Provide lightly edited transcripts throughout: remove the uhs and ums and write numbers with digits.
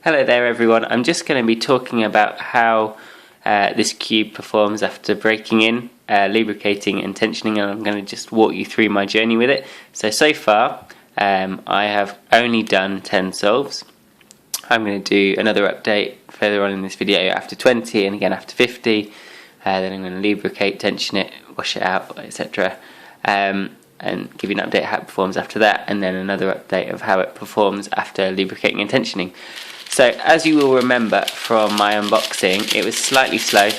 Hello there everyone, I'm just going to be talking about how this cube performs after breaking in, lubricating and tensioning, and I'm going to just walk you through my journey with it. So far I have only done 10 solves. I'm going to do another update further on in this video after 20 and again after 50, then I'm going to lubricate, tension it, wash it out, etc. And give you an update how it performs after that, and then another update of how it performs after lubricating and tensioning. So as you will remember from my unboxing, it was slightly slow.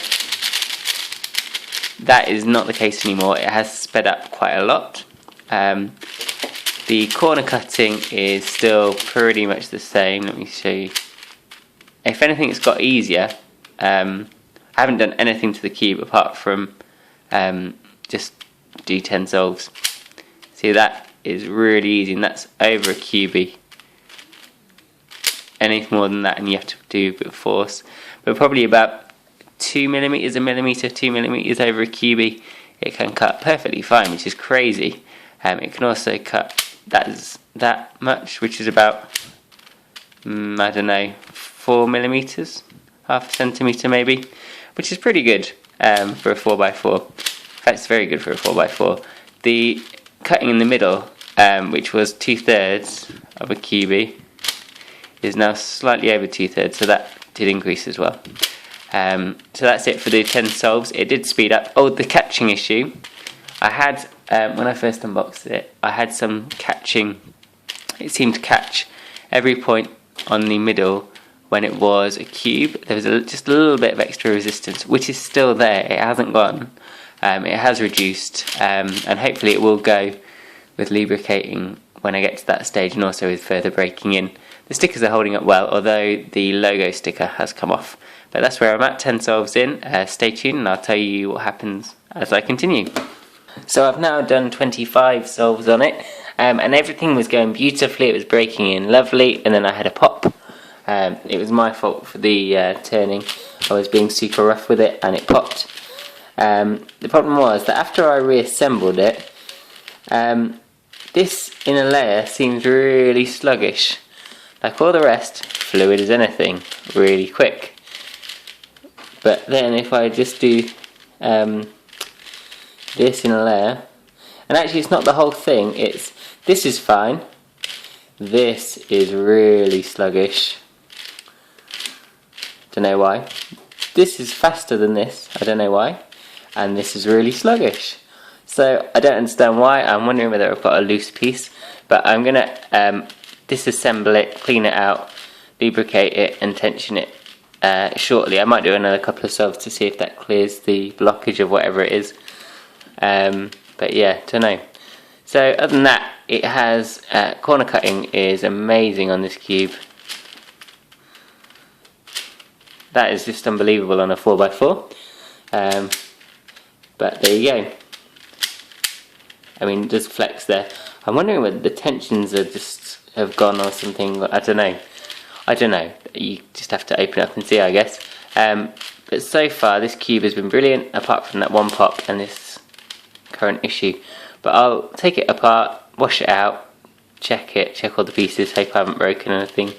That is not the case anymore, it has sped up quite a lot. The corner cutting is still pretty much the same. Let me show you. If anything, it's got easier. I haven't done anything to the cube apart from just do 10 solves. See, that is really easy, and that's over a cubie. Anything more than that and you have to do a bit of force, but probably about 2 millimeters, a millimeter, 2 millimeters over a cubie, it can cut perfectly fine, which is crazy. It can also cut that much, which is about I don't know, 4 millimeters, half a centimeter maybe, which is pretty good for a 4x4. In fact, it's very good for a 4x4. The cutting in the middle, which was 2/3 of a cubie, is now slightly over 2/3, so that did increase as well. So that's it for the 10 solves. It did speed up. Oh, the catching issue. I had, when I first unboxed it, I had some catching. It seemed to catch every point on the middle when it was a cube. There was just a little bit of extra resistance, which is still there. It hasn't gone. It has reduced, and hopefully it will go with lubricating when I get to that stage, and also with further breaking in. The stickers are holding up well, although the logo sticker has come off. But that's where I'm at, 10 solves in. Stay tuned and I'll tell you what happens as I continue. So I've now done 25 solves on it, and everything was going beautifully. It was breaking in lovely, and then I had a pop. It was my fault for the turning. I was being super rough with it and it popped. The problem was that after I reassembled it, this inner layer seems really sluggish. Like all the rest, fluid as anything, really quick. But then if I just do this inner layer, and actually it's not the whole thing, this is fine, this is really sluggish. Don't know why. This is faster than this, I don't know why, and this is really sluggish. So I don't understand why. I'm wondering whether I've got a loose piece, but I'm gonna disassemble it, clean it out, lubricate it and tension it shortly. I might do another couple of solves to see if that clears the blockage of whatever it is. But yeah, don't know. So other than that, it has corner cutting is amazing on this cube. That is just unbelievable on a 4x4. But there you go. I mean, it does flex there. I'm wondering whether the tensions are have gone or something. I don't know. You just have to open it up and see, I guess. But so far, this cube has been brilliant, apart from that one pop and this current issue. But I'll take it apart, wash it out, check all the pieces, hope I haven't broken anything,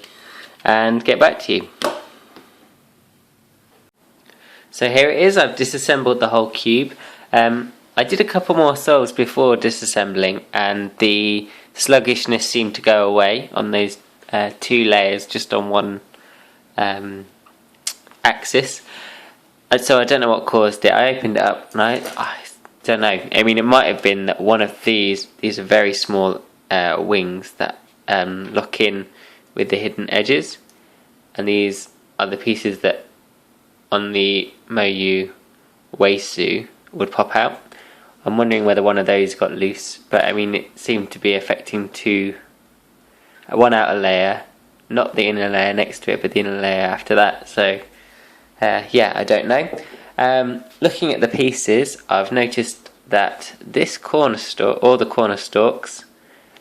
and get back to you. So here it is. I've disassembled the whole cube. I did a couple more solves before disassembling, and the sluggishness seemed to go away on those 2 layers just on one axis. And so I don't know what caused it. I opened it up and I don't know. I mean, it might have been that one of these are very small wings that lock in with the hidden edges, and these are the pieces that on the Moyu Aosu would pop out. I'm wondering whether one of those got loose, but I mean, it seemed to be affecting one outer layer, not the inner layer next to it, but the inner layer after that. So yeah, I don't know. Looking at the pieces, I've noticed that this corner stalk, all the corner stalks,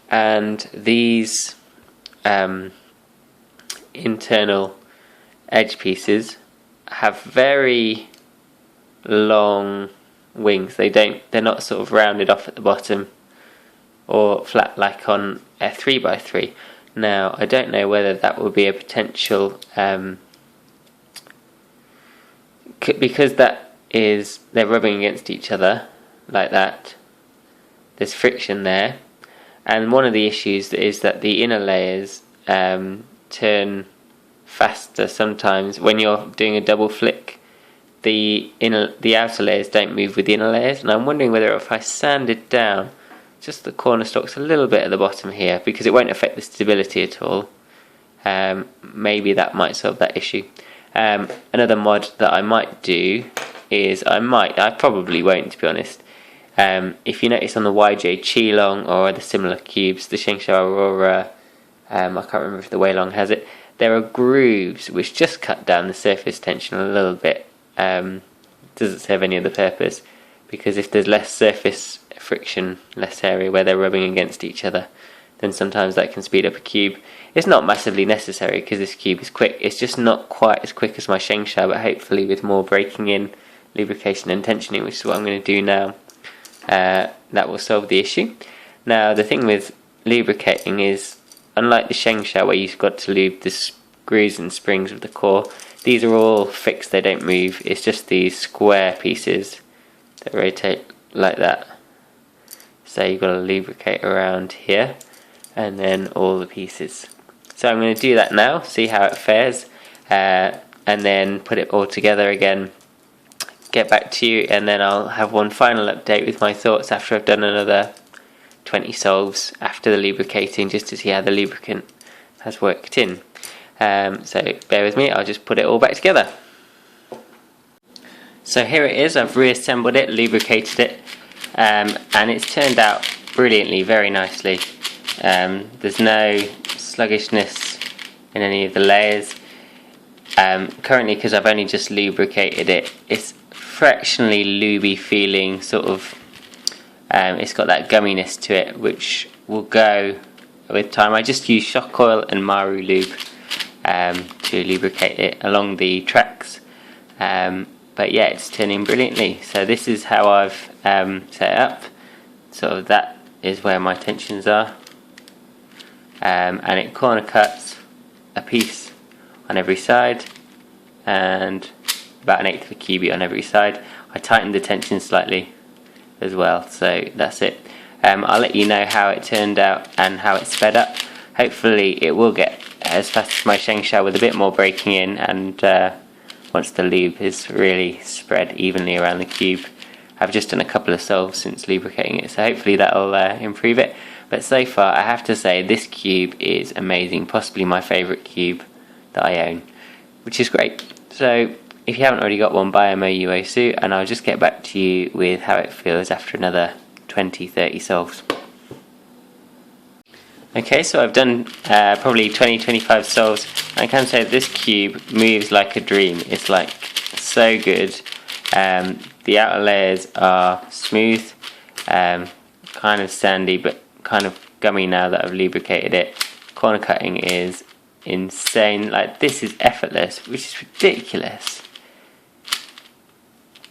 and these internal edge pieces have very long wings. They're not sort of rounded off at the bottom or flat like on a 3x3. Now I don't know whether that will be a potential, because they're rubbing against each other like that, there's friction there, and one of the issues is that the inner layers turn faster sometimes when you're doing a double flick. The outer layers don't move with the inner layers, and I'm wondering whether if I sanded down just the corner stalks a little bit at the bottom here, because it won't affect the stability at all, maybe that might solve that issue. Another mod that I might do is, I probably won't, to be honest. If you notice on the YJ Qilong or other similar cubes, the Shengsha Aurora, I can't remember if the Weilong has it, there are grooves which just cut down the surface tension a little bit. Doesn't serve any other purpose, because if there's less surface friction, less area where they're rubbing against each other, then sometimes that can speed up a cube. It's not massively necessary because this cube is quick. It's just not quite as quick as my Shengsha, but hopefully with more breaking in, lubrication and tensioning, which is what I'm going to do now, that will solve the issue. Now the thing with lubricating is, unlike the Shengsha where you've got to lube the screws and springs of the core, these are all fixed, they don't move. It's just these square pieces that rotate like that. So you've got to lubricate around here, and then all the pieces. So I'm going to do that now, see how it fares, and then put it all together again, get back to you, and then I'll have one final update with my thoughts after I've done another 20 solves after the lubricating, just to see how the lubricant has worked in. So bear with me, I'll just put it all back together. So here it is, I've reassembled it, lubricated it, and it's turned out brilliantly, very nicely. There's no sluggishness in any of the layers. Currently, because I've only just lubricated it, it's fractionally lubey feeling, sort of. It's got that gumminess to it, which will go with time. I just use shock oil and Maru lube to lubricate it along the tracks. But yeah, it's turning brilliantly. So this is how I've set it up. So that is where my tensions are. And it corner cuts a piece on every side, and about 1/8 of a cubie on every side. I tightened the tension slightly as well, so that's it. I'll let you know how it turned out and how it's sped up. Hopefully it will get as fast as my Shengsha with a bit more breaking in, and once the lube is really spread evenly around the cube. I've just done a couple of solves since lubricating it, so hopefully that'll improve it. But so far I have to say this cube is amazing, possibly my favourite cube that I own, which is great. So if you haven't already got one, buy a Moyu Aosu, and I'll just get back to you with how it feels after another 20-30 solves. Okay, so I've done probably 20-25 solves. I can say this cube moves like a dream. It's like so good. The outer layers are smooth, kind of sandy, but kind of gummy now that I've lubricated it. Corner cutting is insane. Like, this is effortless, which is ridiculous.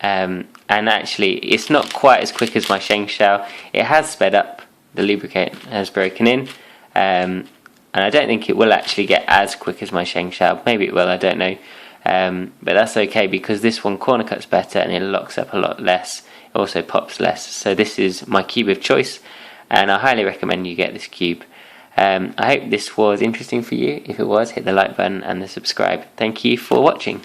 And actually, it's not quite as quick as my Shengsha. It has sped up. The lubricant has broken in. And I don't think it will actually get as quick as my Shengsha. Maybe it will, I don't know. But that's okay, because this one corner cuts better and it locks up a lot less. It also pops less. So this is my cube of choice, and I highly recommend you get this cube. I hope this was interesting for you. If it was, hit the like button and the subscribe. Thank you for watching.